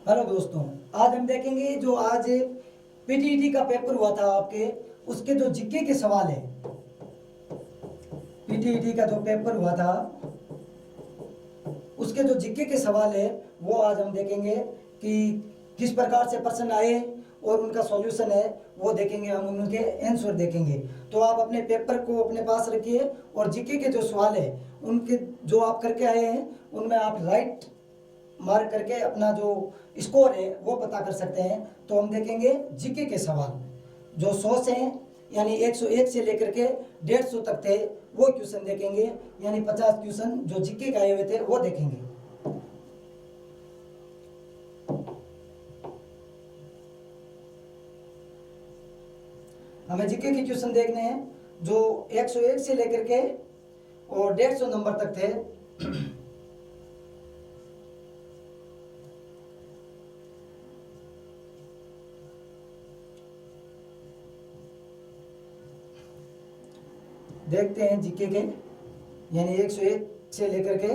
Hello दोस्तों, आज हम देखेंगे जो आज पीटीईटी का पेपर हुआ था आपके, उसके जो जीके के सवाल है। पीटीईटी का जो पेपर हुआ था उसके जो जीके के सवाल है वो आज हम देखेंगे कि किस प्रकार से प्रश्न आए और उनका सॉल्यूशन है वो देखेंगे। हम उनके आंसर देखेंगे। तो आप अपने पेपर को अपने पास रखिए और जीके के जो सवाल है उनके जो आप करके आए हैं उनमें आप राइट मार्क करके अपना जो स्कोर है वो पता कर सकते हैं। तो हम देखेंगे जीके के सवाल जो 100 से यानी 101 से लेकर के 150 तक थे वो क्वेश्चन देखेंगे, यानी 50 क्वेश्चन जो जीके का आए हुए थे वो देखेंगे। हमें जीके के क्वेश्चन देखने हैं जो 101 से लेकर के और 150 नंबर तक थे। देखते हैं जीके के, यानी 101 से लेकर के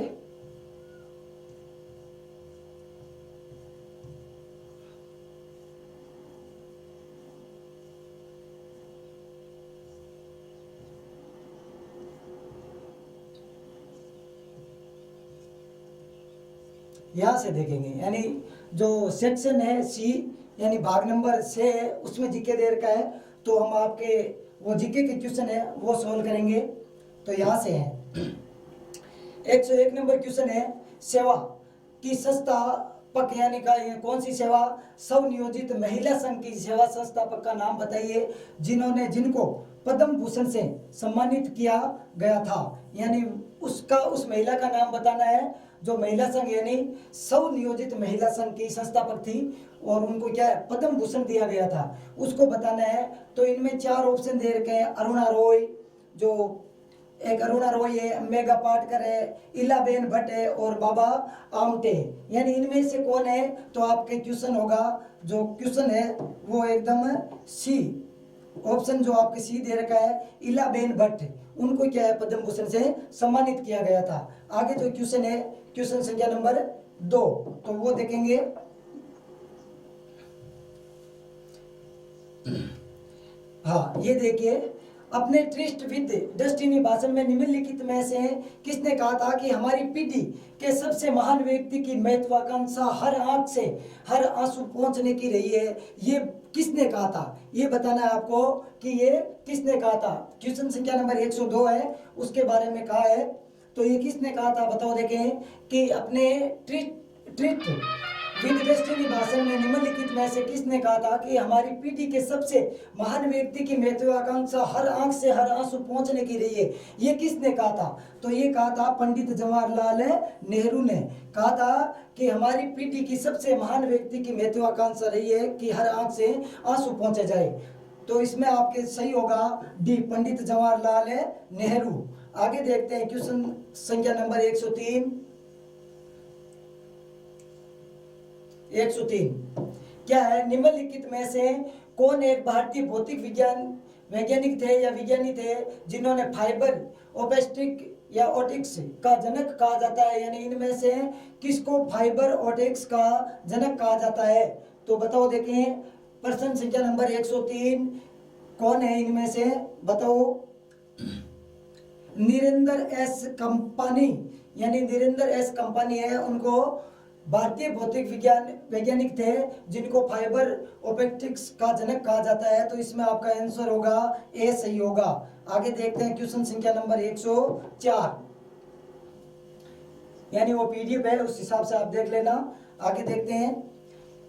यहाँ से देखेंगे, यानी जो सेक्शन है सी यानी भाग नंबर 6 है उसमें जीके दे रखा है। तो हम आपके वो जीके के क्वेश्चन है वो सॉल्व करेंगे। तो यहाँ से है 101 नंबर क्वेश्चन है, सेवा की संस्थापक यानी का ये कौन सी सेवा स्वनियोजित महिला संघ की सेवा संस्थापक का नाम बताइए जिनको पद्म भूषण से सम्मानित किया गया था। यानी उसका उस महिला का नाम बताना है जो महिला संघ यानी स्वनियोजित महिला संघ की संस्थापक थी और उनको क्या है पद्म भूषण दिया गया था, उसको बताना है। तो इनमें 4 ऑप्शन दे रखे हैं। अरुणा रॉय, जो एक अरुणा रॉय है, मेगा पाटकर है, इलाबेन भट्ट है और बाबा आमटे। यानी इनमें से कौन है? तो आपके क्वेश्चन होगा, जो क्वेश्चन है वो एकदम सी ऑप्शन जो आपके सी दे रखा है, इलाबेन भट्ट। उनको क्या है पद्म भूषण से सम्मानित किया गया था। आगे जो क्वेश्चन है क्वेश्चन संख्या नंबर 2, तो वो देखेंगे। हाँ, ये देखिए, अपने ट्रिस्ट विद डेस्टिनी भाषण में निम्नलिखित में से किसने कहा था कि हमारी पीढ़ी के सबसे महान व्यक्ति की महत्वाकांक्षा हर आंख से हर आंसू पहुंचने की रही है। ये किसने कहा था? ये बताना है आपको कि ये किसने कहा था। क्वेश्चन संख्या नंबर 102 है, उसके बारे में कहा है। तो ये किसने कहा था बताओ। देखें कि अपने ट्रिस्ट विद डेस्टिनी भाषण में निम्नलिखित में से किसने कहा था कि हमारी पीढ़ी के सबसे महान व्यक्ति की महत्वाकांक्षा हर आंख से हर आंसू पहुंचने की रही है। ये किसने कहा था? तो ये कहा था पंडित जवाहरलाल नेहरू ने कहा था कि हमारी पीढ़ी की सबसे महान व्यक्ति की महत्वाकांक्षा रही है कि हर आंख से आंसू पहुंचे जाए। तो इसमें आपके सही होगा डी, पंडित जवाहरलाल नेहरू। आगे देखते हैं क्वेश्चन संख्या नंबर 103। 103 क्या है? निम्नलिखित में से कौन एक भारतीय भौतिक विज्ञान वैज्ञानिक थे या विज्ञानी थे जिन्होंने फाइबर ऑप्टिक्स या ऑप्टिक्स का जनक कहा जाता है? यानी इनमें से किसको फाइबर ऑप्टिक्स का जनक कहा जाता है? तो बताओ। देखें प्रश्न संख्या नंबर 103 कौन है इनमें से बताओ। निरेंद्र एस कंपानी, यानी निरेंद्र एस कंपानी है, उनको भारतीय भौतिक विज्ञान वैज्ञानिक थे जिनको फाइबर ऑप्टिक्स का जनक कहा जाता है। तो इसमें आपका आंसर होगा ए, सही होगा। आगे देखते हैं क्वेश्चन संख्या नंबर 104, यानी वो पीडीएफ है उस हिसाब से आप देख लेना। आगे देखते हैं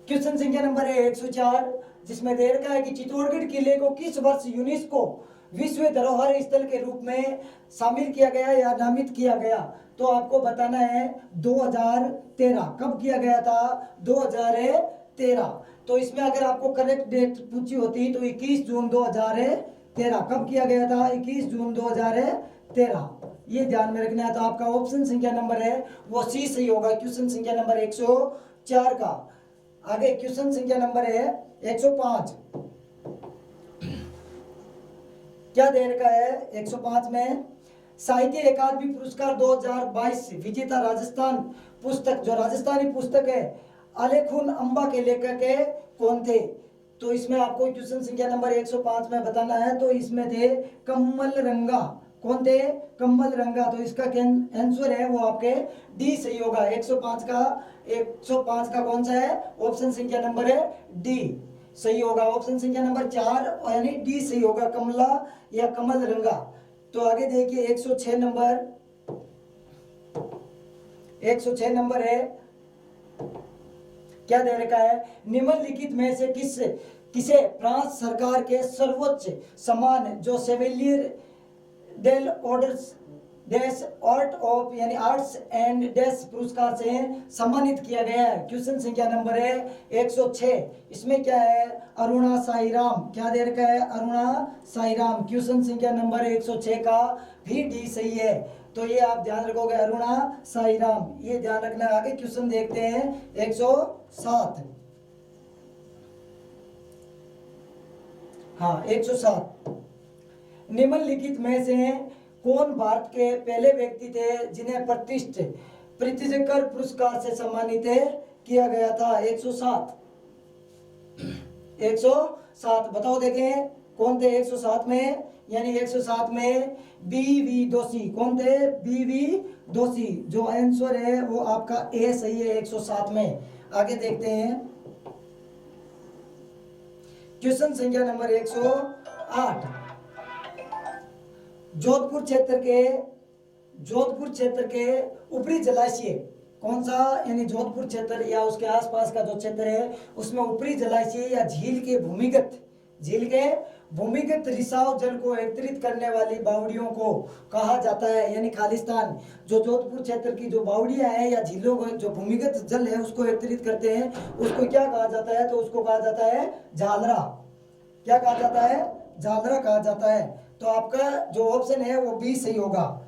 क्वेश्चन संख्या नंबर 104, जिसमें दे रखा है कि चित्तौड़गढ़ किले को किस वर्ष यूनेस्को विश्व धरोहर स्थल के रूप में शामिल किया गया या नामित किया गया? तो आपको बताना है 2013। कब किया गया था? 2013। तो इसमें अगर आपको करेक्ट डेट पूछी होती तो 21 जून 2013। कब किया गया था? 21 जून 2013। ये ध्यान में रखना है। तो आपका ऑप्शन संख्या नंबर है वो सी सही होगा, क्वेश्चन संख्या नंबर 104 का। आगे क्वेश्चन संख्या नंबर है 105। क्या दे रखा है 105 में? साहित्य अकादमी पुरस्कार 2022 विजेता राजस्थान पुस्तक, जो राजस्थानी पुस्तक है आलेखुन अंबा के लेखक कौन थे? तो इसमें आपको क्वेश्चन संख्या नंबर 105 में बताना है। तो इसमें थे कम्मल रंगा। कौन थे? कम्मल रंगा। तो इसका आंसर है वो आपके डी सही होगा। 105 का कौन सा है? ऑप्शन संख्या नंबर है डी सही होगा। ऑप्शन संख्या नंबर 4 यानी डी सही होगा, कमला या कमल रंगा। तो आगे देखिए 106 नंबर है, क्या दे रखा है? निम्नलिखित में से किसे फ्रांस सरकार के सर्वोच्च सम्मान जो सेवेलियर डेल ऑर्डर्स डैश आर्ट ऑफ यानी आर्ट्स एंड डैश पुरस्कार से सम्मानित किया गया है? क्वेश्चन संख्या नंबर है 106। इसमें क्या है? अरुणा साईराम। क्या दे रखा है? अरुणा साईराम। क्वेश्चन संख्या नंबर 106 का भी डी सही है। तो ये आप ध्यान रखोगे, अरुणा साईराम, ये ध्यान रखना। आगे क्वेश्चन देखते हैं 107। हाँ 107। निम्नलिखित में से कौन भारत के पहले व्यक्ति थे जिन्हें प्रतिष्ठित प्रित्जकर पुरस्कार से सम्मानित किया गया था? 107 बताओ देखें कौन थे 107 में? यानी 107 में बीवी दोषी। कौन थे? बीवी दोषी। जो आंसर है वो आपका ए सही है 107 में। आगे देखते हैं क्वेश्चन संख्या नंबर 108। जोधपुर क्षेत्र के ऊपरी जलाशय कौन सा? यानी जोधपुर क्षेत्र या उसके आसपास का जो क्षेत्र है उसमें ऊपरी जलाशय या झील के भूमिगत रिसाव जल को एकत्रित करने वाली बावड़ियों को कहा जाता है। यानी खालिस्तान जो जोधपुर क्षेत्र की जो बावड़ियां हैं या झीलों जो भूमिगत जल है उसको एकत्रित करते हैं, उसको क्या कहा जाता है? तो उसको कहा जाता है झालरा। क्या कहा जाता है? झालरा कहा जाता है। तो आपका जो ऑप्शन है वो बी सही होगा।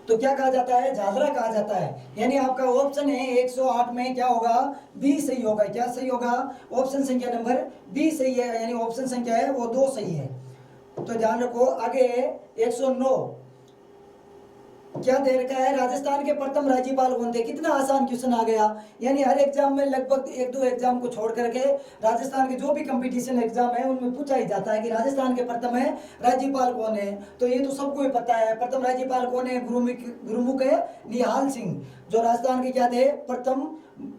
तो क्या कहा जाता है? झालरा कहा जाता है। यानी आपका ऑप्शन है 108 में क्या होगा? बी सही होगा। क्या सही होगा? ऑप्शन संख्या नंबर बी सही है, यानी ऑप्शन संख्या है वो 2 सही है। तो ध्यान रखो। आगे 109 क्या दे रखा है? राजस्थान के प्रथम राज्यपाल कौन थे? कितना आसान क्वेश्चन आ गया। यानी हर एग्जाम में लगभग 1-2 एग्जाम को छोड़ करके राजस्थान के जो भी कंपटीशन एग्जाम है उनमें पूछा ही जाता है कि राजस्थान के प्रथम है राज्यपाल कौन है। तो ये तो सबको ही पता है। प्रथम राज्यपाल कौन है? गुरुमुख निहाल सिंह, जो राजस्थान के क्या थे? प्रथम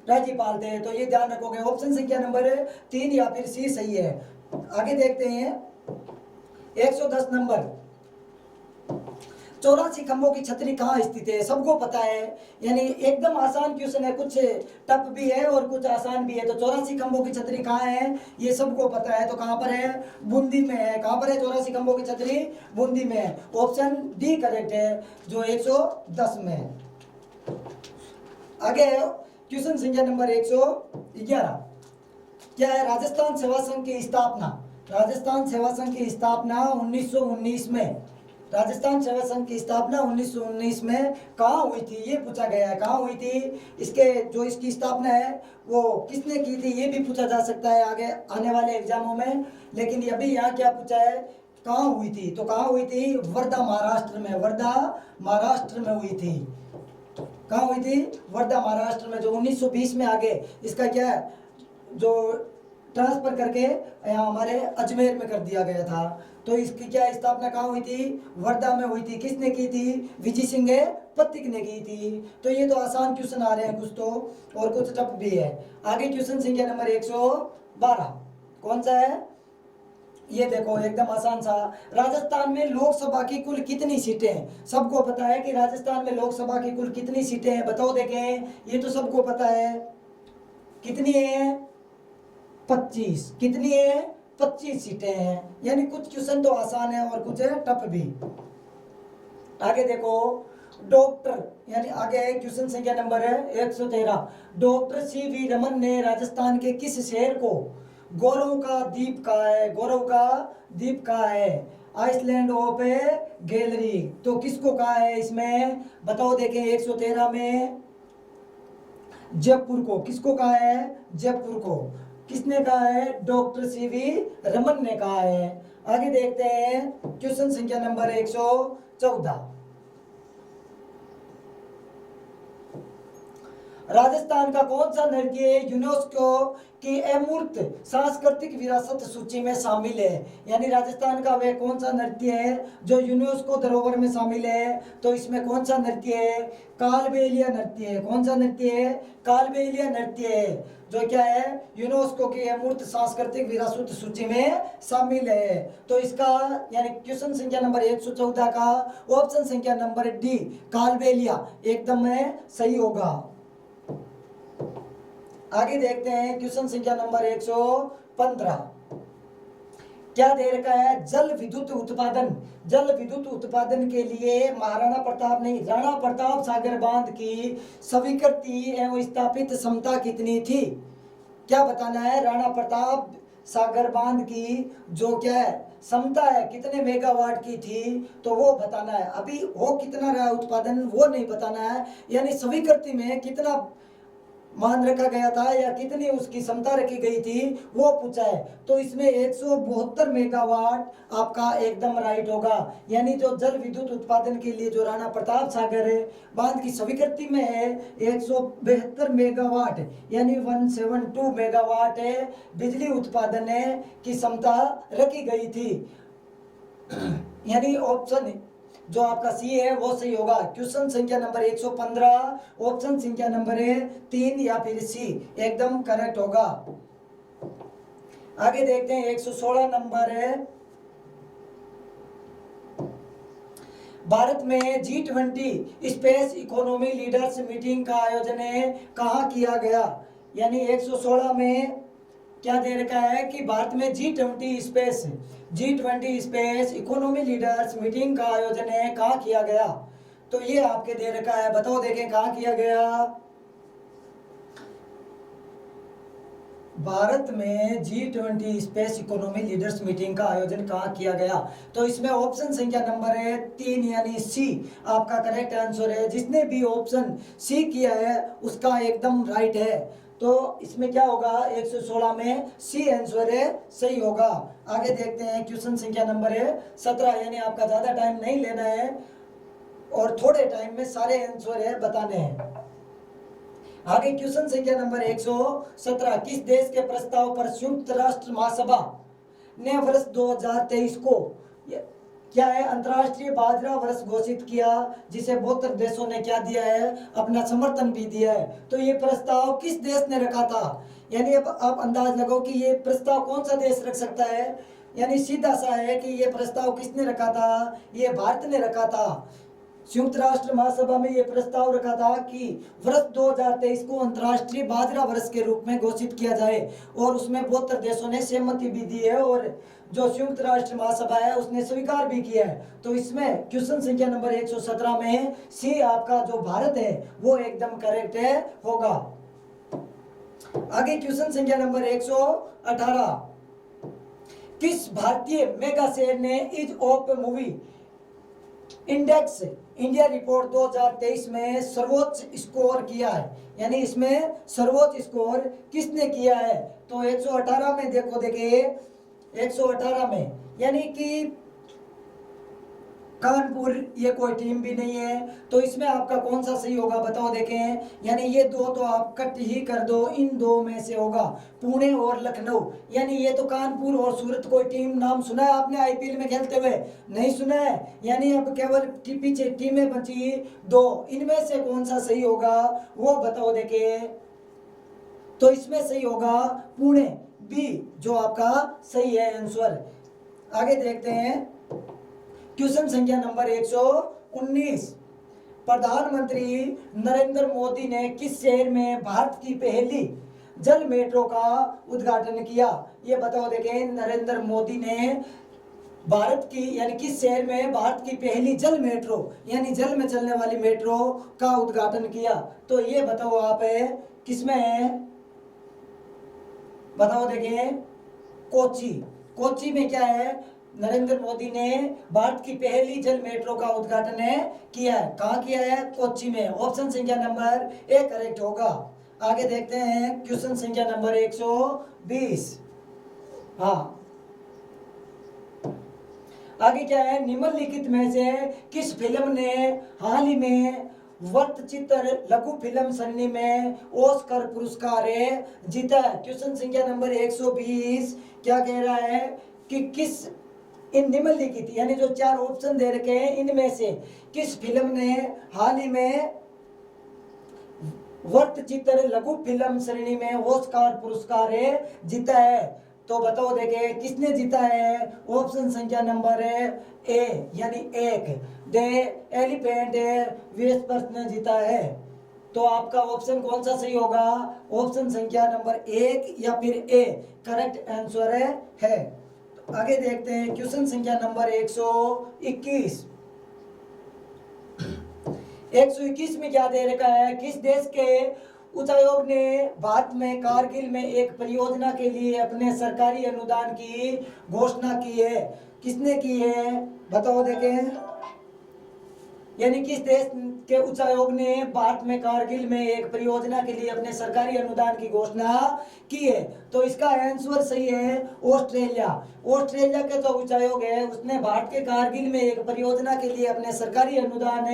राज्यपाल थे। तो ये ध्यान रखोगे। ऑप्शन संख्या नंबर 3 या फिर सी सही है। आगे देखते हैं 110 नंबर। 84 खंभों की छतरी कहाँ स्थित है? सबको पता है। यानी एकदम आसान क्वेश्चन है, कुछ टफ भी है और कुछ आसान भी है। तो 84 खंभों की छतरी कहाँ है? ये सबको पता है। तो कहाँ पर है? बूंदी में है। कहाँ पर है 84 खंभों की छतरी? बूंदी में है। ऑप्शन डी करेक्ट है, जो 110 में है। आगे क्वेश्चन संख्या नंबर 111। क्या है? राजस्थान सेवा संघ की स्थापना 1919 में। राजस्थान सेवा संघ की स्थापना 1919 में कहाँ हुई थी? ये पूछा गया है। कहाँ हुई थी? इसकी स्थापना है वो किसने की थी? ये भी पूछा जा सकता है आगे आने वाले एग्जामों में। लेकिन अभी यहाँ क्या पूछा है? कहाँ हुई थी? तो कहाँ हुई थी? वर्धा महाराष्ट्र में। वर्धा महाराष्ट्र में हुई थी। कहाँ हुई थी? वर्धा महाराष्ट्र में। जो 1920 में आगे इसका क्या है, जो ट्रांसफर करके यहाँ हमारे अजमेर में कर दिया गया था। तो इसकी क्या स्थापना कहाँ हुई थी? वर्धा में हुई थी। किसने की थी? विजय सिंह पत्तिक ने की थी। तो ये तो आसान क्वेश्चन आ रहे हैं कुछ तो, और कुछ टफ भी है। आगे क्वेश्चन संख्या नंबर 112 कौन सा है? ये देखो एकदम आसान सा। राजस्थान में लोकसभा की कुल कितनी सीटें हैं? सबको पता है कि राजस्थान में लोकसभा की कुल कितनी सीटें हैं, बताओ देखें। ये तो सबको पता है। कितनी है? 25। कितनी है? 25 सीटें हैं। यानी कुछ क्वेश्चन तो आसान है और कुछ टफ भी। आगे देखो डॉक्टर, यानी आगे क्वेश्चन संख्या नंबर है 113। Doctor CV. रमन ने राजस्थान के किस शहर को गौरव का द्वीप कहा है? गौरव का द्वीप कहा है? Island of gallery. तो किसको कहा है इसमें? बताओ देखें 113 में जयपुर को। किसको कहा है? जयपुर को। किसने कहा है? Doctor CV. रमन ने कहा है। आगे देखते हैं क्वेश्चन संख्या नंबर 114। राजस्थान का कौन सा नृत्य यूनेस्को की अमूर्त सांस्कृतिक विरासत सूची में शामिल है? यानी राजस्थान का वह कौन सा नृत्य है जो यूनेस्को धरोहर में शामिल है? तो इसमें कौन सा नृत्य है? कालबेलिया नृत्य है। कौन सा नृत्य है? कालबेलिया नृत्य है, जो क्या है यूनेस्को की अमूर्त सांस्कृतिक विरासत सूची में शामिल है। तो इसका यानी क्वेश्चन संख्या नंबर 114 का ऑप्शन संख्या नंबर डी कालबेलिया एकदम सही होगा। आगे देखते हैं क्वेश्चन संख्या नंबर 115। क्या दे रखा है? जल विद्युत उत्पादन। जल विद्युत उत्पादन के लिए महाराणा प्रताप नहीं, राणा प्रताप सागर बांध की स्वीकृति एवं स्थापित क्षमता कितनी थी? क्या बताना है? राणा प्रताप सागर बांध की जो क्या है क्षमता है कितने मेगावाट की थी, तो वो बताना है। अभी हो कितना रहा उत्पादन वो नहीं बताना है, यानी स्वीकृति में कितना मान रखा गया था या कितनी उसकी क्षमता रखी गई थी वो पूछा है। तो इसमें 172 मेगावाट आपका एकदम राइट होगा। यानी जो जल विद्युत उत्पादन के लिए जो राणा प्रताप सागर बांध की स्वीकृति में है 172 मेगावाट यानी 172 मेगावाट बिजली उत्पादन की क्षमता रखी गई थी। यानी ऑप्शन जो आपका सी है वो सही होगा। क्वेश्चन संख्या नंबर 115 ऑप्शन संख्या नंबर 3 या फिर सी एकदम करेक्ट होगा। आगे देखते हैं 116 नंबर है। भारत में G20 space economy leaders meeting का आयोजन कहाँ किया गया? यानी 116 में क्या दे रखा है कि भारत में G20 space economy leaders meeting का आयोजन कहाँ किया गया? तो ये आपके दे रखा है, बताओ देखें कहाँ किया गया। भारत में G20 space economy leaders meeting का आयोजन कहाँ किया गया? तो इसमें ऑप्शन संख्या नंबर 3 यानी सी आपका करेक्ट आंसर है। जिसने भी ऑप्शन सी किया है उसका एकदम राइट है। तो इसमें क्या होगा 116 में सी आंसर सही होगा। आगे देखते हैं क्वेश्चन संख्या नंबर 17 यानी आपका ज्यादा टाइम नहीं लेना है और थोड़े टाइम में सारे आंसर बताने हैं। आगे क्वेश्चन संख्या नंबर 117 किस देश के प्रस्ताव पर संयुक्त राष्ट्र महासभा ने वर्ष 2023 को क्या है अंतर्राष्ट्रीय बाजरा वर्ष घोषित किया, जिसे 72 देशों ने क्या दिया है अपना समर्थन भी दिया है। तो ये प्रस्ताव किस देश ने रखा था? यानी अब आप अंदाज लगाओ कि ये प्रस्ताव कौन सा देश रख सकता है। यानी सीधा सा है कि ये प्रस्ताव किसने रखा था? ये भारत ने रखा था। संयुक्त राष्ट्र महासभा में यह प्रस्ताव रखा था कि वर्ष 2023 को अंतर्राष्ट्रीय बाजरा वर्ष के रूप में घोषित किया जाए और उसमें 72 देशों ने सहमति भी दी है और जो संयुक्त राष्ट्र महासभा है उसने स्वीकार भी किया है। तो इसमें क्वेश्चन संख्या नंबर 117 में सी आपका जो भारत है वो एकदम करेक्ट होगा। आगे क्वेश्चन संख्या नंबर 118 किस भारतीय मेगा शेयर ने is of movie index India report 2023 में सर्वोच्च स्कोर किया है? यानी इसमें सर्वोच्च स्कोर किसने किया है? तो 118 में देखिए 118 में यानी कि कानपुर ये कोई टीम भी नहीं है। तो इसमें आपका कौन सा सही होगा बताओ देखें। यानी ये दो तो आप कट ही कर दो, इन दो में से होगा पुणे और लखनऊ। यानी ये तो कानपुर और सूरत कोई टीम नाम सुना है आपने आईपीएल में खेलते हुए? नहीं सुना है। यानी अब केवल पीछे टीमें बची दो, इनमें से कौन सा सही होगा वो बताओ देखें। तो इसमें सही होगा पुणे बी जो आपका सही है आंसर। आगे देखते हैं क्वेश्चन संख्या नंबर 119 प्रधानमंत्री नरेंद्र मोदी ने किस शहर में भारत की पहली जल मेट्रो का उद्घाटन किया? ये बताओ देखें नरेंद्र मोदी ने भारत की यानी किस शहर में भारत की पहली जल मेट्रो यानी जल में चलने वाली मेट्रो का उद्घाटन किया? तो ये बताओ आप किसमें है बताओ देखें। कोच्चि में क्या है नरेंद्र मोदी ने भारत की पहली जल मेट्रो का उद्घाटन किया है। कहाँ किया है? कोच्चि में। ऑप्शन संख्या नंबर 1 करेक्ट होगा। आगे देखते हैं क्वेश्चन संख्या नंबर 120। हाँ आगे क्या है निम्नलिखित में से किस फिल्म ने हाल ही में वृत्तचित्र लघु फिल्म श्रेणी में ऑस्कर पुरस्कार जीता है। क्वेश्चन संख्या नंबर 120 क्या कह रहा है कि किस इन निम्नलिखित यानी जो 4 ऑप्शन दे रखे हैं इनमें से किस फिल्म ने हाल ही में वृत्तचित्र लघु फिल्म श्रेणी में ऑस्कर पुरस्कार जीता है। तो बताओ देखे किसने जीता है। ऑप्शन संख्या नंबर ए यानी 1 द एलिफेंट वेस्पर्स ने जीता है। तो आपका ऑप्शन कौन सा सही होगा। ऑप्शन संख्या नंबर 1 या फिर ए करेक्ट आंसर है। तो आगे देखते हैं क्वेश्चन संख्या नंबर 121। 121 में क्या दे रखा है, किस देश के उच्चायोग ने भारत में कारगिल में एक परियोजना के लिए अपने सरकारी अनुदान की घोषणा की है। किसने की है बताओ देखें। यानी किस देश के उच्चायोग ने भारत में कारगिल में एक परियोजना के लिए अपने सरकारी अनुदान की घोषणा की है। तो इसका आंसर सही है ऑस्ट्रेलिया। ऑस्ट्रेलिया के जो उच्चायोग है उसने भारत के कारगिल में एक परियोजना के लिए अपने सरकारी अनुदान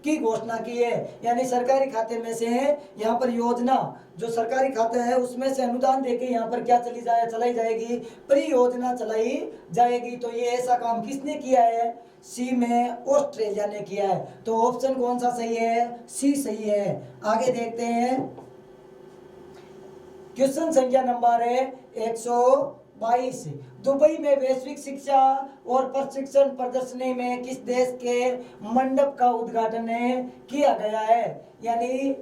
की घोषणा की है। यानी सरकारी खाते में से यहाँ पर योजना जो सरकारी खाता है उसमें से अनुदान देके यहाँ पर क्या चलाई जाएगी, परियोजना चलाई जाएगी। तो ये ऐसा काम किसने किया है, सी में ऑस्ट्रेलिया ने किया है। तो ऑप्शन कौन सा सही है, सी सही है। आगे देखते हैं क्वेश्चन संख्या नंबर 122। दुबई में वैश्विक शिक्षा और प्रशिक्षण प्रदर्शनी में किस देश के मंडप का उद्घाटन किया गया है। यानी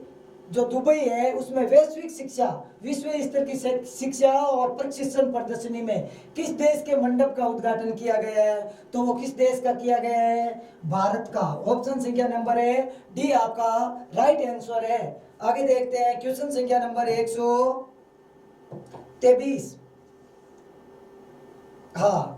जो दुबई है उसमें वैश्विक शिक्षा विश्व स्तर की शिक्षा और प्रशिक्षण प्रदर्शनी में किस देश के मंडप का उद्घाटन किया गया है। तो वो किस देश का किया गया है, भारत का। ऑप्शन संख्या नंबर डी आपका राइट आंसर है। आगे देखते हैं क्वेश्चन संख्या नंबर 123। हाँ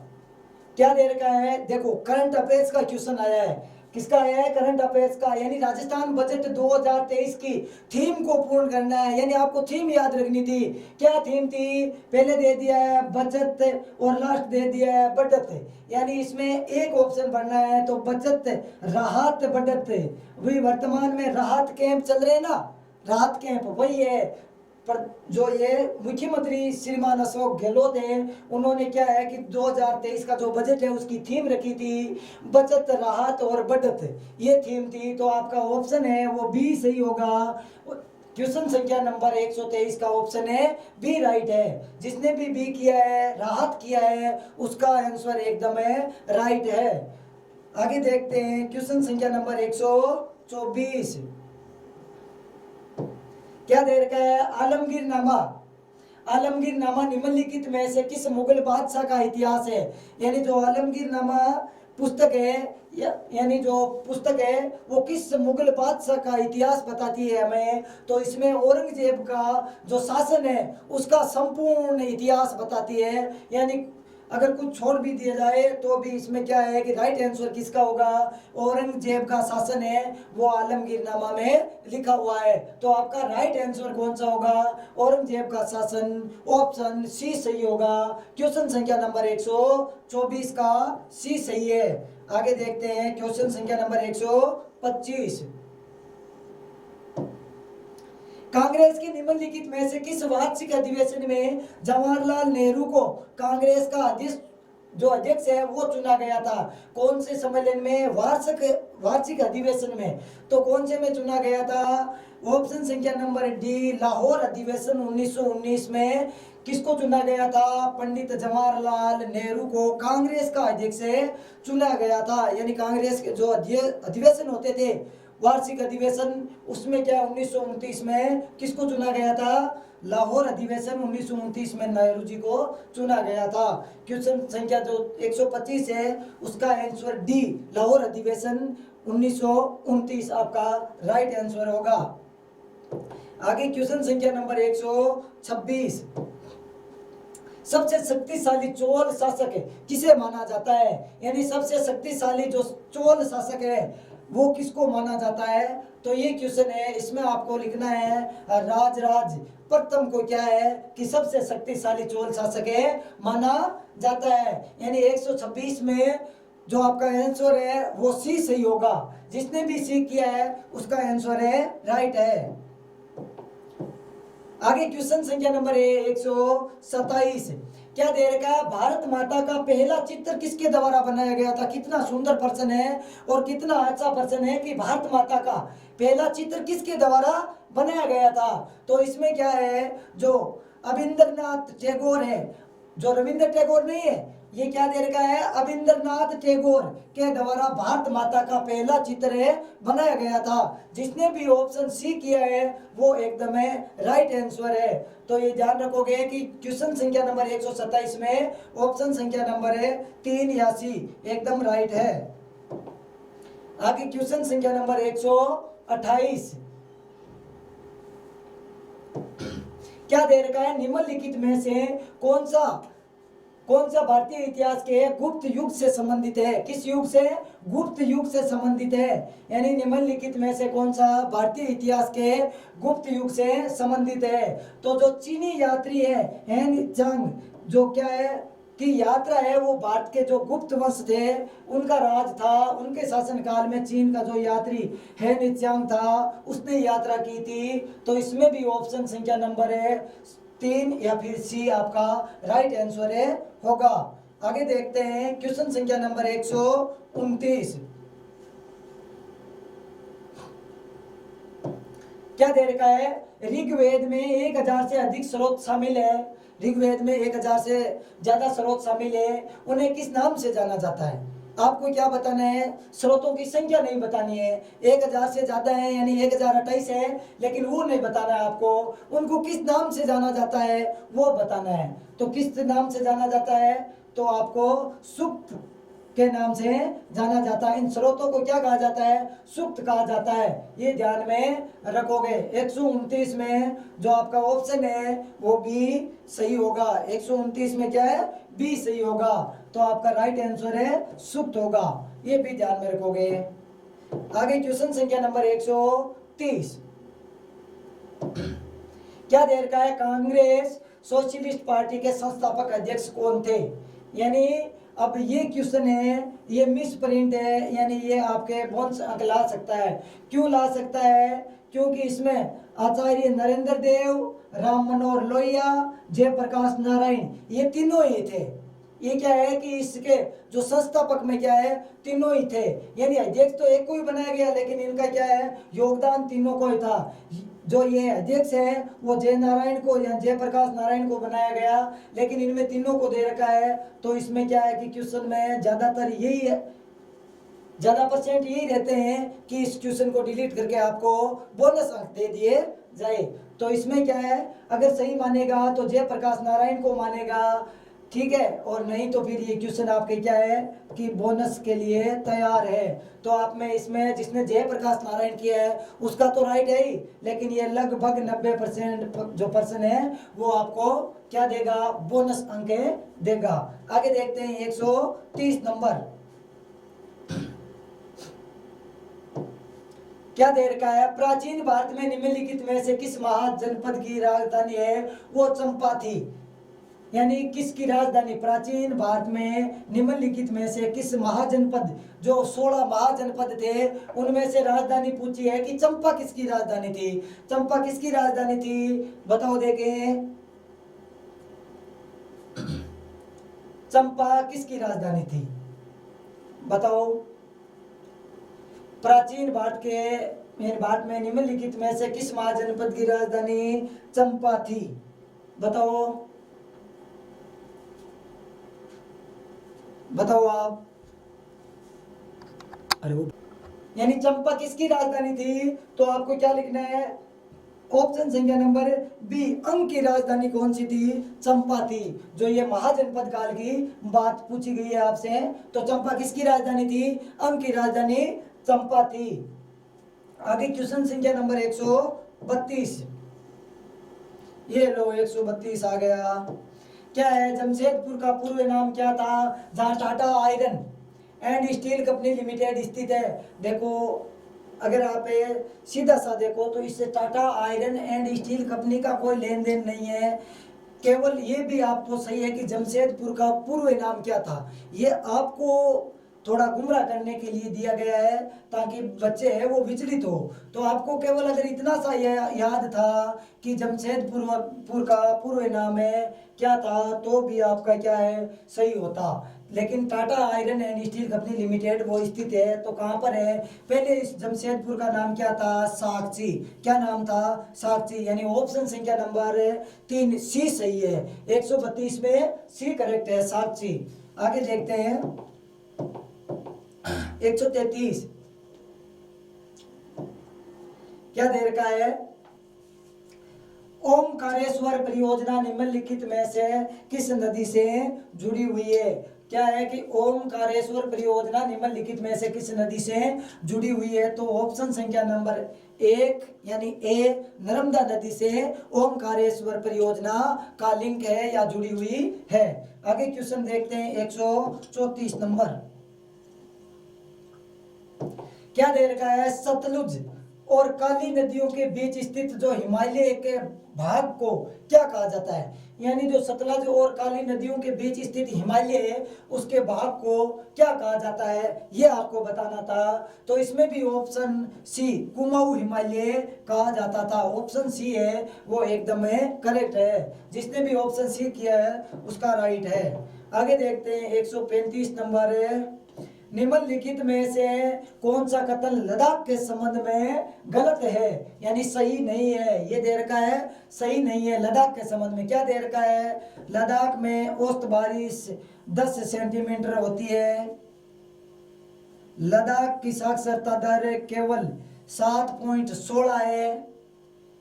क्या दे रखा है, देखो करंट अफेयर्स का क्वेश्चन आया है। किसका है, करंट अफेयर्स का। यानी राजस्थान बजट 2023 की थीम को पूर्ण करना है। यानी आपको थीम याद रखनी थी। क्या थीम थी, पहले दे दिया है बचत और लास्ट दे दिया है बढ़त। यानी इसमें एक ऑप्शन भरना है। तो बचत राहत बढ़त, वही वर्तमान में राहत कैंप चल रहे हैं ना, राहत कैंप वही है। पर जो ये मुख्यमंत्री श्रीमान अशोक गहलोत है उन्होंने क्या है कि 2023 का जो बजट है उसकी थीम रखी थी बचत राहत और बढ़त, ये थीम थी। तो आपका ऑप्शन है वो बी सही होगा। क्वेश्चन संख्या नंबर 123 का ऑप्शन है बी राइट है। जिसने भी बी किया है, राहत किया है, उसका आंसर एकदम है राइट है। आगे देखते हैं क्वेश्चन संख्या नंबर 124। क्या दे रखा है, आलमगीरनामा। आलमगीरनामा निम्नलिखित में से किस मुगल बादशाह का इतिहास है। यानी जो आलमगीरनामा पुस्तक है यानी जो पुस्तक है वो किस मुगल बादशाह का इतिहास बताती है हमें। तो इसमें औरंगजेब का जो शासन है उसका संपूर्ण इतिहास बताती है। यानी अगर कुछ छोड़ भी दिया जाए तो भी इसमें क्या है कि राइट आंसर किसका होगा, औरंगजेब का शासन है वो आलमगीरनामा में लिखा हुआ है। तो आपका राइट आंसर कौन सा होगा, औरंगजेब का शासन। ऑप्शन सी सही होगा। क्वेश्चन संख्या नंबर 124 का सी सही है। आगे देखते हैं क्वेश्चन संख्या नंबर 125। कांग्रेस के निम्नलिखित में से किस वार्षिक अधिवेशन में जवाहरलाल नेहरू को कांग्रेस का अध्यक्ष है वो चुना गया था। कौन से सम्मेलन में, वार्षिक अधिवेशन में। तो कौन से में चुना गया था। ऑप्शन संख्या नंबर डी लाहौर अधिवेशन 1919 में किसको चुना गया था, पंडित जवाहरलाल नेहरू को कांग्रेस का अध्यक्ष चुना गया था। यानी कांग्रेस के जो अधिवेशन होते थे वार्षिक अधिवेशन उसमें क्या 1929 में किसको चुना गया था, लाहौर अधिवेशन 1929 में नेहरू जी को चुना गया था। क्वेश्चन संख्या जो 125 है उसका आंसर डी लाहौर अधिवेशन 1929 आपका राइट आंसर होगा। आगे क्वेश्चन संख्या नंबर 126। सबसे शक्तिशाली चोल शासक किसे माना जाता है। यानी सबसे शक्तिशाली जो चोल शासक है वो किसको माना जाता है। तो ये क्वेश्चन है, इसमें आपको लिखना है राजराज प्रथम को क्या है कि सबसे शक्तिशाली चोल शासक माना जाता है। यानी 126 में जो आपका आंसर है वो सी सही होगा। जिसने भी सी किया है उसका आंसर है राइट है। आगे क्वेश्चन संख्या नंबर 127 क्या दे रखा है, भारत माता का पहला चित्र किसके द्वारा बनाया गया था। कितना सुंदर प्रश्न है और कितना अच्छा प्रश्न है कि भारत माता का पहला चित्र किसके द्वारा बनाया गया था। तो इसमें क्या है, जो रविंद्रनाथ टैगोर है, जो रविंद्र टैगोर नहीं है, ये क्या दे रखा है, रविंद्रनाथ टैगोर के द्वारा भारत माता का पहला चित्र है बनाया गया था। जिसने भी ऑप्शन सी किया है वो एकदम है राइट आंसर है। तो ये ध्यान रखोगे कि क्वेश्चन संख्या नंबर 127 में ऑप्शन संख्या नंबर है 3 या सी एकदम राइट है। आगे क्वेश्चन संख्या नंबर 128 क्या दे रखा है, निम्नलिखित में से कौन सा भारतीय इतिहास के गुप्त युग से संबंधित है। किस युग से, गुप्त युग से संबंधित है। यानी निम्नलिखित में से कौन सा भारतीय इतिहास के गुप्त युग से संबंधित है। तो जो चीनी यात्री है हेन चांग, जो क्या है कि यात्रा है वो भारत के जो गुप्त वंश थे उनका राज था, उनके शासनकाल में चीन का जो यात्री है नित्यांग था उसने यात्रा की थी। तो इसमें भी ऑप्शन संख्या नंबर है 3 या फिर सी आपका राइट आंसर है होगा। आगे देखते हैं क्वेश्चन संख्या नंबर 129 क्या दे रखा है, ऋग्वेद में 1000 से अधिक स्रोत शामिल है। ऋग्वेद में 1000 से ज्यादा स्रोत शामिल है, उन्हें किस नाम से जाना जाता है। आपको क्या बताना है, स्रोतों की संख्या नहीं बतानी है। 1000 से ज्यादा है यानी 1028 है, लेकिन वो नहीं बताना है आपको, उनको किस नाम से जाना जाता है वो बताना है। तो किस नाम से जाना जाता है, तो आपको सुक्त के नाम से जाना जाता है। इन स्रोतों को क्या कहा जाता है, सुक्त कहा जाता है। ये ध्यान में रखोगे। 129 में जो आपका ऑप्शन है वो बी सही होगा। 129 में क्या है, बी सही होगा। तो आपका राइट आंसर है सुक्त होगा, ये भी ध्यान में रखोगे। आगे क्वेश्चन संख्या नंबर 130 क्या दे रखा है, कांग्रेस सोशलिस्ट पार्टी के संस्थापक अध्यक्ष कौन थे। यानी अब ये क्वेश्चन है, ये मिस प्रिंट है, यानी ये आपके बोनस अंक ला सकता है। क्यों ला सकता है, क्योंकि इसमें आचार्य नरेंद्र देव, राम मनोहर लोहिया, जयप्रकाश नारायण ये तीनों ही थे। ये क्या है कि इसके जो संस्थापक में क्या है, तीनों ही थे। यानी अध्यक्ष तो एक को ही बनाया गया, लेकिन इनका क्या है, योगदान तीनों को ही था। जो ये अध्यक्ष है वो जय नारायण को या जयप्रकाश नारायण को बनाया गया, लेकिन इनमें तीनों को दे रखा है। तो इसमें क्या है कि क्वेश्चन में ज्यादातर यही है, ज्यादा परसेंट यही रहते हैं कि इस क्वेश्चन को डिलीट करके आपको बोनस अंक दे दिए जाए। तो इसमें क्या है, अगर सही मानेगा तो जयप्रकाश नारायण को मानेगा, ठीक है, और नहीं तो फिर ये क्वेश्चन आपके क्या है कि बोनस के लिए तैयार है। तो आप में इसमें जिसने जयप्रकाश नारायण किया है उसका तो राइट है ही, लेकिन ये लगभग 90% जो पर्सन है वो आपको क्या देगा, बोनस अंक देगा। आगे देखते हैं 130 नंबर क्या दे रखा है, प्राचीन भारत में निम्नलिखित में से किस महाजनपद की राजधानी है वो चंपा थी। यानी किसकी राजधानी, प्राचीन भारत में निम्नलिखित में से किस महाजनपद, जो 16 महाजनपद थे उनमें से राजधानी पूछी है कि चंपा किसकी राजधानी थी। चंपा किसकी राजधानी थी बताओ, देखें चंपा किसकी राजधानी थी बताओ। प्राचीन भारत में निम्नलिखित में से किस महाजनपद की राजधानी चंपा थी बताओ, बताओ आप। अरे वो यानी चंपा किसकी राजधानी थी, तो आपको क्या लिखना है, ऑप्शन संख्या नंबर बी, अंग की राजधानी कौन सी थी, चंपा थी। जो ये महाजनपद काल की बात पूछी गई है आपसे, तो चंपा किसकी राजधानी थी, अंग की राजधानी चंपा थी। आगे क्वेश्चन संख्या नंबर 132, ये लो 132 आ गया। क्या है, जमशेदपुर का पूर्व नाम क्या था, जहां Tata iron and steel company limited स्थित है। देखो अगर आप सीधा सा देखो तो इससे Tata iron and steel company का कोई लेन देन नहीं है। केवल ये भी आपको सही है कि जमशेदपुर का पूर्व नाम क्या था, ये आपको थोड़ा गुमराह करने के लिए दिया गया है ताकि बच्चे हैं वो विचलित हो। तो आपको केवल अगर इतना सा याद था कि जमशेदपुर का पूर्व नाम है क्या था तो भी आपका क्या है सही होता। लेकिन Tata iron and steel company limited वो स्थित है तो कहाँ पर है, पहले इस जमशेदपुर का नाम क्या था, साक्षी। क्या नाम था, साक्षी। यानी ऑप्शन संख्या नंबर 3 सी सही है, 132 में सी करेक्ट है, साक्षी। आगे देखते हैं 133 क्या दे रखा है, ओमकारेश्वर परियोजना निम्नलिखित में से किस नदी से जुड़ी हुई है। क्या है कि ओमकारेश्वर परियोजना निम्नलिखित में से किस नदी से जुड़ी हुई है, तो ऑप्शन संख्या नंबर 1 यानी ए नर्मदा नदी से ओमकारेश्वर परियोजना का लिंक है या जुड़ी हुई है। आगे क्वेश्चन देखते हैं 134 नंबर क्या दे रखा है, सतलुज और काली नदियों के बीच स्थित जो हिमालय के भाग को क्या कहा जाता है। यानी जो सतलज और काली नदियों के बीच स्थित हिमालय है उसके भाग को क्या कहा जाता है ये आपको बताना था। तो इसमें भी ऑप्शन सी कुमाऊं हिमालय कहा जाता था, ऑप्शन सी है वो एकदम करेक्ट है। जिसने भी ऑप्शन सी किया है उसका राइट है। आगे देखते हैं 135 नंबर, निम्नलिखित में से कौन सा कथन लद्दाख के संबंध में गलत है यानी सही नहीं है। ये दे रखा है सही नहीं है। लद्दाख के संबंध में क्या दे रखा है, लद्दाख में औसत बारिश 10 सेंटीमीटर होती है, लद्दाख की साक्षरता दर केवल 7.16 है,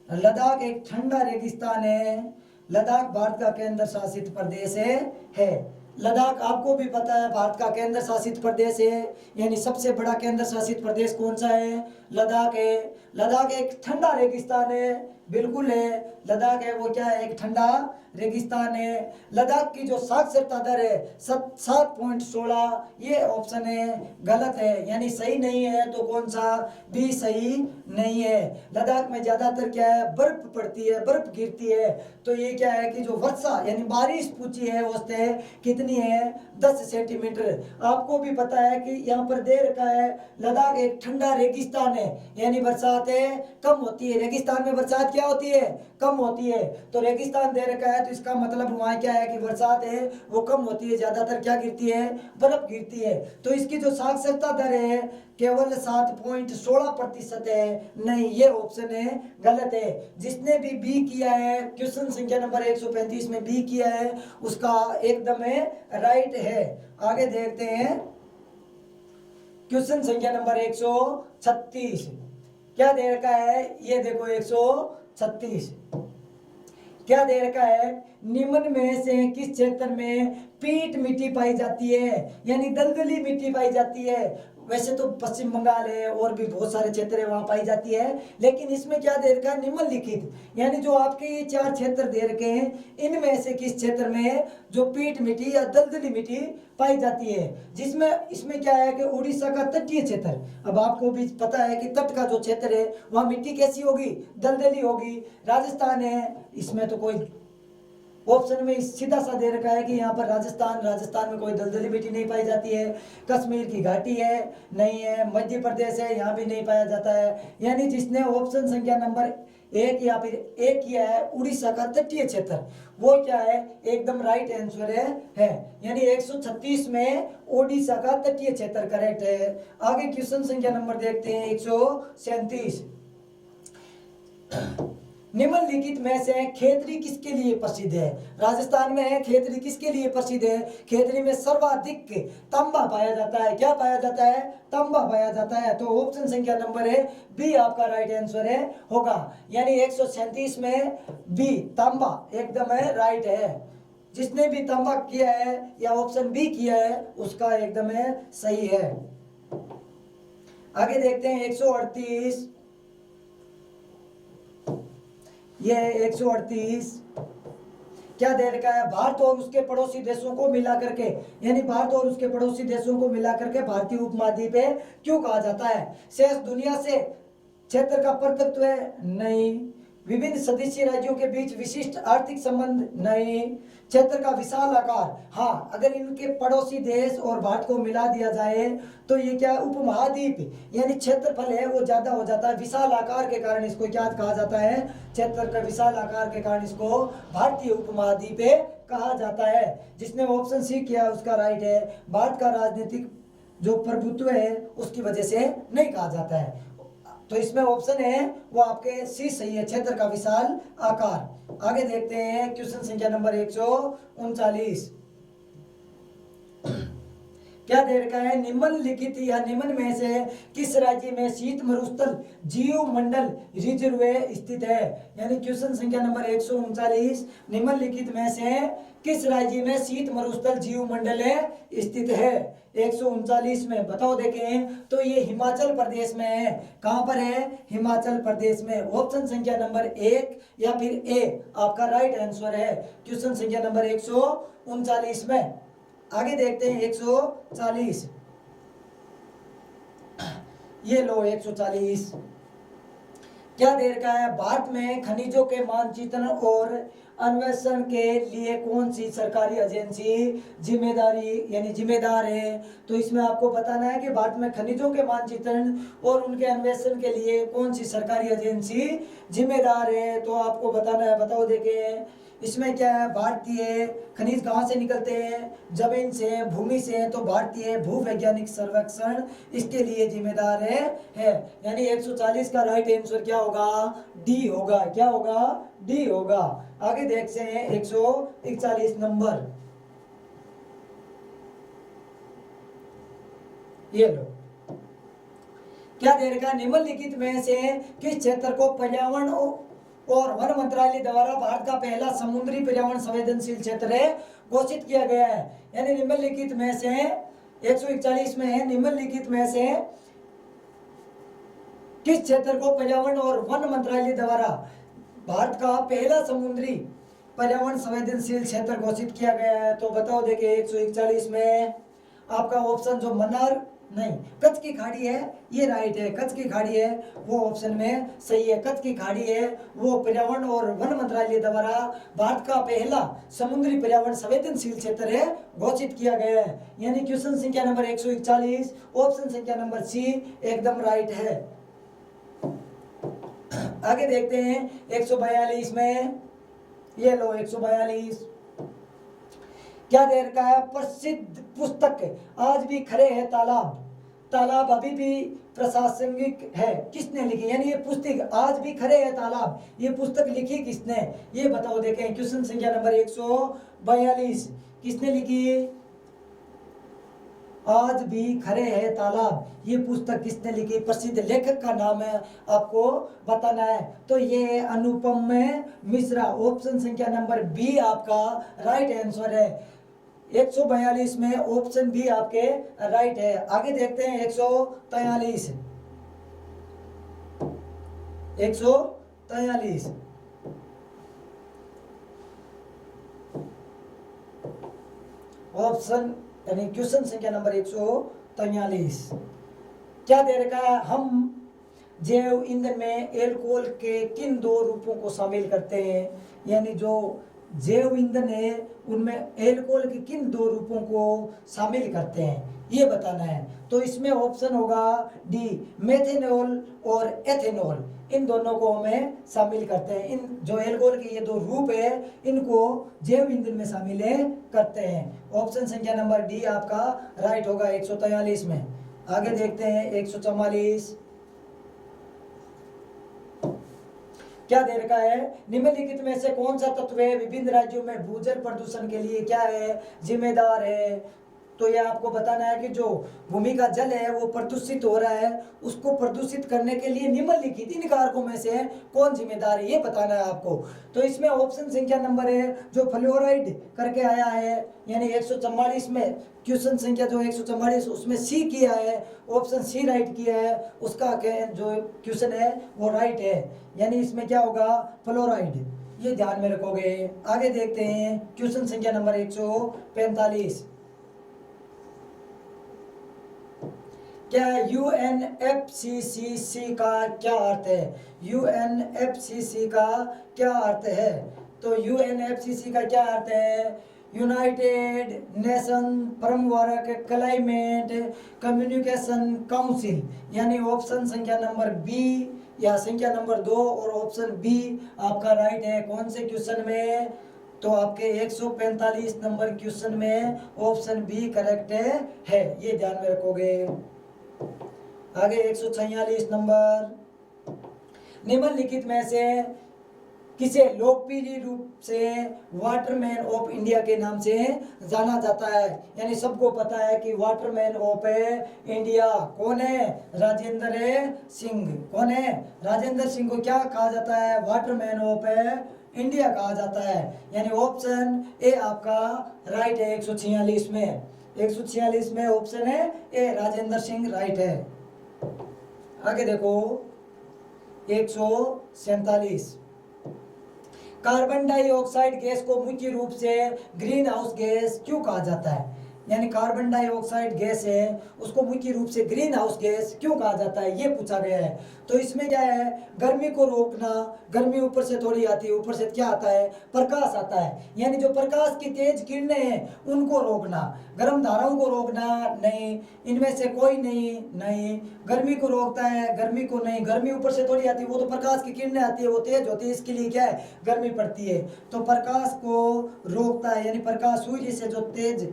लद्दाख एक ठंडा रेगिस्तान है, लद्दाख भारत का केंद्र शासित प्रदेश है। लद्दाख आपको भी पता है भारत का केंद्र शासित प्रदेश है, यानी सबसे बड़ा केंद्र शासित प्रदेश कौन सा है, लद्दाख है। लद्दाख एक ठंडा रेगिस्तान है, बिल्कुल है, लद्दाख है वो क्या है एक ठंडा रेगिस्तान है। लद्दाख की जो साक्षरता दर है 7.16 ये ऑप्शन है गलत है यानी सही नहीं है। तो कौन सा, भी सही नहीं है। लद्दाख में ज्यादातर क्या है बर्फ पड़ती है, बर्फ गिरती है। तो ये क्या है कि जो वर्षा यानी बारिश पूछी है उससे कितनी है 10 सेंटीमीटर। आपको भी पता है कि यहाँ पर दे रखा है लद्दाख एक ठंडा रेगिस्तान है यानी बरसात कम होती है। रेगिस्तान में बरसात क्या होती है, कम होती है। तो रेगिस्तान दे रखा है तो इसका मतलब वहाँ क्या है कि बरसात है वो कम होती है, ज्यादातर क्या गिरती है, बर्फ गिरती है। तो इसकी जो साक्षरता दर है केवल 7.16% है, नहीं ये ऑप्शन है गलत है। जिसने भी बी किया है क्वेश्चन संख्या नंबर 135 में बी किया है उसका एकदम राइट है। आगे देखते हैं क्वेश्चन संख्या नंबर 136 क्या दे रखा है, ये देखो 136 क्या दे रखा है, निम्न में से किस क्षेत्र में पीट मिट्टी पाई जाती है यानी दलदली मिट्टी पाई जाती है। वैसे तो पश्चिम बंगाल है और भी बहुत सारे क्षेत्र है वहां पाई जाती है, लेकिन इसमें क्या दे रखा है निम्नलिखित, यानी जो आपके ये 4 क्षेत्र दे रखे हैं इनमें से किस क्षेत्र में जो पीट मिट्टी या दलदली मिट्टी पाई जाती है। जिसमें इसमें क्या है कि उड़ीसा का तटीय क्षेत्र, अब आपको भी पता है कि तट का जो क्षेत्र है वहां मिट्टी कैसी होगी, दलदली होगी। राजस्थान है, इसमें तो कोई ऑप्शन में सीधा सा दे रखा है कि यहाँ पर राजस्थान में कोई दलदली मिट्टी नहीं पाई जाती है। कश्मीर की घाटी है, नहीं है। मध्य प्रदेश है, यहाँ भी नहीं पाया जाता है। यानी जिसने ऑप्शन संख्या नंबर 1 या फिर ए किया है उड़ीसा का तटीय क्षेत्र, वो क्या है एकदम राइट आंसर है। यानी 136 में ओडिशा का तटीय क्षेत्र करेक्ट है। आगे क्वेश्चन संख्या नंबर देखते हैं 137, निम्नलिखित में से खेतरी किसके लिए प्रसिद्ध है। राजस्थान में है खेतरी किसके लिए प्रसिद्ध है, खेतरी में सर्वाधिक तांबा पाया जाता है। क्या पाया जाता है, तांबा पाया जाता है। तो ऑप्शन संख्या नंबर बी आपका राइट आंसर होगा। यानी 137 में बी तांबा एकदम राइट है। जिसने भी तांबा किया है या ऑप्शन बी किया है उसका एकदम सही है। आगे देखते हैं 138, ये 138 क्या दे रखा है, भारत और उसके पड़ोसी देशों को मिला करके, यानी भारत और उसके पड़ोसी देशों को मिला करके भारतीय उपमहाद्वीप क्यों कहा जाता है। शेष दुनिया से क्षेत्र का परतत्व है, नहीं। विभिन्न सदस्य राज्यों के बीच विशिष्ट आर्थिक संबंध नहीं। क्षेत्र का विशाल आकार, हाँ अगर इनके पड़ोसी देश और भारत को मिला दिया जाए तो ये क्या उपमहाद्वीप यानी क्षेत्रफल है वो ज्यादा हो जाता है। विशाल आकार के कारण इसको क्या कहा जाता है, क्षेत्र का विशाल आकार के कारण इसको भारतीय उपमहाद्वीप कहा जाता है। जिसने ऑप्शन सी किया उसका राइट है। भारत का राजनीतिक जो प्रभुत्व है उसकी वजह से नहीं कहा जाता है। तो इसमें ऑप्शन है वो आपके सी सही है, क्षेत्र का विशाल आकार। आगे देखते हैं क्वेश्चन संख्या नंबर 139। क्या दे रखा है, निम्नलिखित या निम्न में से किस राज्य में शीत मरुस्थल जीव मंडल रिजर्व स्थित है। यानी क्वेश्चन संख्या नंबर 139, निम्नलिखित में से किस राज्य में शीत मरुस्थल जीव मंडल स्थित है। 139 में बताओ देखें तो ये हिमाचल प्रदेश में है। कहां पर है, हिमाचल प्रदेश में। ऑप्शन संख्या नंबर 1 या फिर ए आपका राइट आंसर है क्वेश्चन संख्या नंबर 139 में। आगे देखते हैं 140। ये लो 140 क्या दे रखा है, भारत में खनिजों के मानचित्रण और अन्वेषण के लिए कौन सी सरकारी एजेंसी जिम्मेदार है। तो इसमें आपको बताना है कि भारत में खनिजों के मानचित्रण और उनके अन्वेषण के लिए कौन सी सरकारी एजेंसी जिम्मेदार है। तो आपको बताना है, बताओ देखें इसमें क्या है, भारतीय खनिज कहाँ से निकलते हैं, जमीन से, भूमि से। तो भारतीय भूवैज्ञानिक सर्वेक्षण इसके लिए जिम्मेदार है। यानी 140 का राइट आंसर क्या होगा, डी होगा। क्या होगा, डी होगा। आगे देखते हैं 141 नंबर। ये लो क्या दे रखा, निम्नलिखित में से किस क्षेत्र को पर्यावरण और वन मंत्रालय द्वारा भारत का पहला समुद्री पर्यावरण संवेदनशील क्षेत्र घोषित किया गया है। यानी निम्नलिखित में से 141 में है, निम्नलिखित में से किस क्षेत्र को पर्यावरण और वन मंत्रालय द्वारा भारत का पहला समुद्री पर्यावरण संवेदनशील क्षेत्र घोषित किया गया है। तो बताओ देखिए 141 में आपका ऑप्शन जो मन्नार नहीं कच्छ की खाड़ी है ये राइट है। कच्छ की खाड़ी है वो ऑप्शन में सही है। कच्छ की खाड़ी है वो पर्यावरण और वन मंत्रालय द्वारा भारत का पहला समुद्री पर्यावरण संवेदनशील क्षेत्र है घोषित किया गया है। यानी क्वेश्चन संख्या नंबर 141 ऑप्शन संख्या नंबर सी एकदम राइट है। आगे देखते हैं 142 में। ये लो 142 क्या दे रखा है, प्रसिद्ध पुस्तक आज भी खड़े हैं तालाब, तालाब अभी भी प्रासंगिक है किसने लिखी। यानी ये पुस्तक आज भी खड़े हैं तालाब, ये पुस्तक लिखी किसने, ये बताओ देखें। क्वेश्चन संख्या नंबर 142 किसने लिखी, आज भी खड़े हैं तालाब, ये पुस्तक किसने लिखी, प्रसिद्ध लेखक का नाम है आपको बताना है। तो ये अनुपम मिश्रा, ऑप्शन संख्या नंबर बी आपका राइट आंसर है। 142 में ऑप्शन बी आपके राइट है। आगे देखते हैं 143 ऑप्शन यानी क्वेश्चन संख्या नंबर 143 क्या दे रखा है, हम जैव ईंधन में एल्कोहल के किन दो रूपों को शामिल करते हैं। यानी जो जैव ईंधन है उनमें एल्कोहल के किन दो रूपों को शामिल करते हैं ये बताना है। तो इसमें ऑप्शन होगा डी मेथेनॉल और एथेनॉल, इन दोनों को हमें शामिल करते हैं। इन जो एल्कोहल के ये दो रूप है इनको जैव ईंधन में शामिल करते हैं। ऑप्शन संख्या नंबर डी आपका राइट होगा 143 में। आगे देखते हैं 144 क्या दे रखा है, निम्नलिखित में से कौन सा तत्व है विभिन्न राज्यों में भूजल प्रदूषण के लिए क्या है जिम्मेदार है। तो यह आपको बताना है कि जो भूमि का जल है वो प्रदूषित हो रहा है, उसको प्रदूषित करने के लिए निम्नलिखित इन कारकों में से कौन जिम्मेदार है ये बताना है आपको। तो इसमें ऑप्शन संख्या नंबर है जो फ्लोराइड करके आया है, यानी 144 में क्वेश्चन संख्या जो 144 उसमें सी किया है, ऑप्शन सी राइट किया है, उसका जो क्वेश्चन है वो राइट है। यानी इसमें क्या होगा, फ्लोराइड, ये ध्यान में रखोगे। आगे देखते हैं क्वेश्चन संख्या नंबर 145 क्या UNFCCC का क्या अर्थ है? UNFCCC का क्या अर्थ है? तो UNFCCC का क्या अर्थ है? United nation framework climate communication council, यानी ऑप्शन संख्या नंबर बी या संख्या नंबर 2 और ऑप्शन बी आपका राइट है। कौन से क्वेश्चन में? तो आपके 145 नंबर क्वेश्चन में ऑप्शन बी करेक्ट है, ये ध्यान में रखोगे। आगे 146 नंबर, निम्नलिखित में से किसे लोकप्रिय रूप से वाटरमैन ऑफ इंडिया के नाम से जाना जाता है? यानी सबको पता है कि वाटरमैन ऑफ इंडिया कौन है? राजेंद्र सिंह। कौन है? राजेंद्र सिंह को क्या कहा जाता है? वाटरमैन ऑफ इंडिया कहा जाता है। यानी ऑप्शन ए आपका राइट है 146 में। 146 में ऑप्शन है ए, राजेंद्र सिंह राइट है। आगे देखो 147, कार्बन डाइऑक्साइड गैस को मुख्य रूप से ग्रीन हाउस गैस क्यों कहा जाता है? यानी कार्बन डाइऑक्साइड गैस है उसको मुख्य रूप से ग्रीन हाउस गैस क्यों कहा जाता है, ये पूछा गया है। तो इसमें क्या है? गर्मी को रोकना, गर्मी ऊपर से थोड़ी आती है, ऊपर से क्या आता है? प्रकाश आता है। यानी जो प्रकाश की तेज किरणें हैं उनको रोकना, गर्म धाराओं को रोकना नहीं, इनमें से कोई नहीं। गर्मी को रोकता है, गर्मी को नहीं, गर्मी ऊपर से थोड़ी आती है, वो तो प्रकाश की किरणें आती है, वो तेज होती है, इसके लिए क्या है? गर्मी पड़ती है। तो प्रकाश को रोकता है, यानी प्रकाश सूर्य से जो तेज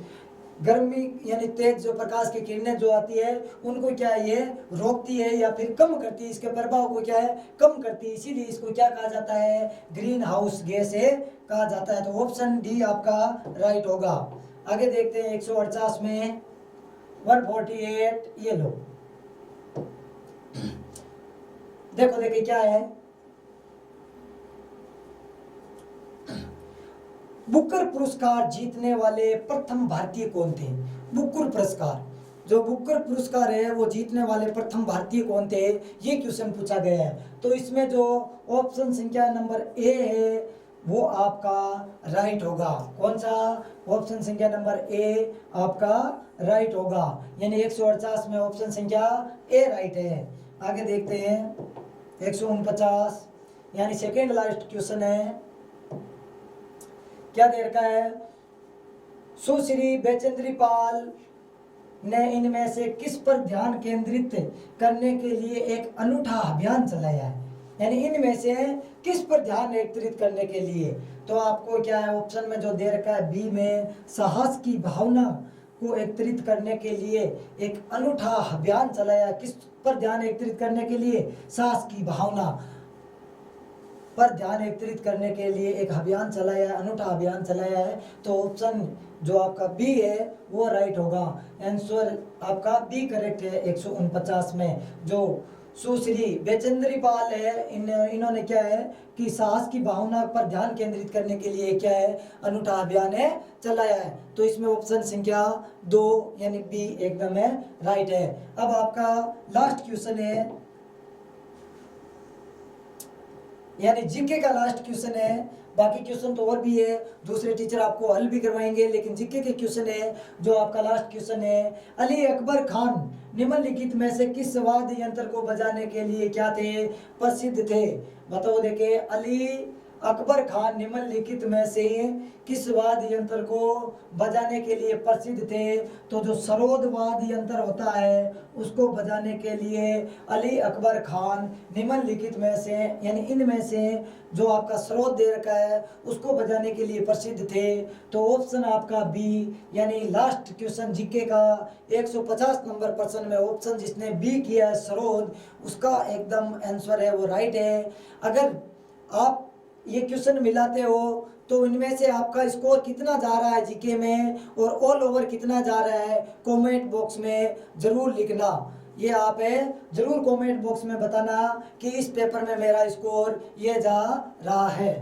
गर्मी यानी तेज जो प्रकाश की किरणें जो आती है उनको क्या है? ये रोकती है या फिर कम करती है, इसके प्रभाव को क्या है? कम करती है। इसीलिए इसको क्या कहा जाता है? ग्रीन हाउस गैस है कहा जाता है। तो ऑप्शन डी आपका राइट होगा। आगे देखते हैं 148 में 148, ये लो देखो देखिए क्या है? बुकर पुरस्कार जीतने वाले प्रथम भारतीय कौन थे? बुकर पुरस्कार, जो बुकर पुरस्कार है वो जीतने वाले प्रथम भारतीय कौन थे, ये क्वेश्चन पूछा गया है। तो इसमें जो ऑप्शन संख्या नंबर ए है वो आपका राइट होगा। कौन सा? ऑप्शन संख्या नंबर ए आपका राइट होगा। यानी 148 में ऑप्शन संख्या ए राइट है। आगे देखते हैं 149, यानी सेकेंड लास्ट क्वेश्चन है। क्या दे रखा है? सुश्री बचेंद्री पाल ने इनमें से किस पर ध्यान केंद्रित करने के लिए एक अनूठा अभियान चलाया है? यानी इनमें से किस पर ध्यान केंद्रित करने के लिए? तो आपको क्या है ऑप्शन में जो दे रखा है बी में, साहस की भावना को एकत्रित करने के लिए एक अनूठा अभियान चलाया। किस पर ध्यान एकत्रित करने के लिए? साहस की भावना पर ध्यान एकत्रित करने के लिए एक अभियान चलाया है, अनूठा अभियान चलाया है। तो ऑप्शन जो आपका बी है वो राइट होगा। आंसर आपका बी करेक्ट है 149 में। जो सुश्री बचेंद्री पाल है इन्होंने क्या है कि साहस की भावना पर ध्यान केंद्रित करने के लिए क्या है? अनूठा अभियान है चलाया है। तो इसमें ऑप्शन संख्या 2 यानी बी एकदम है राइट है। अब आपका लास्ट क्वेश्चन है, यानी जीके का लास्ट क्वेश्चन है। बाकी क्वेश्चन तो और भी है, दूसरे टीचर आपको हल भी करवाएंगे, लेकिन जीके के क्वेश्चन है जो आपका लास्ट क्वेश्चन है। अली अकबर खान निम्नलिखित में से किस वाद्य यंत्र को बजाने के लिए क्या थे? प्रसिद्ध थे। बताओ देखे, अली अकबर खान निम्नलिखित में से किस वाद्य यंत्र को बजाने के लिए प्रसिद्ध थे? तो जो सरोद वाद्य यंत्र होता है उसको बजाने के लिए अली अकबर खान निम्नलिखित में से यानी इनमें से जो आपका सरोद दे रखा है उसको बजाने के लिए प्रसिद्ध थे। तो ऑप्शन आपका बी, यानी लास्ट क्वेश्चन जीके का 150 नंबर प्रश्न में ऑप्शन जिसने बी किया है सरोद, उसका एकदम आंसर है वो राइट है। अगर आप ये क्वेश्चन मिलाते हो तो इनमें से आपका स्कोर कितना जा रहा है जीके में और ऑल ओवर कितना जा रहा है, कमेंट बॉक्स में जरूर लिखना। ये आप है जरूर कमेंट बॉक्स में बताना कि इस पेपर में मेरा स्कोर ये जा रहा है।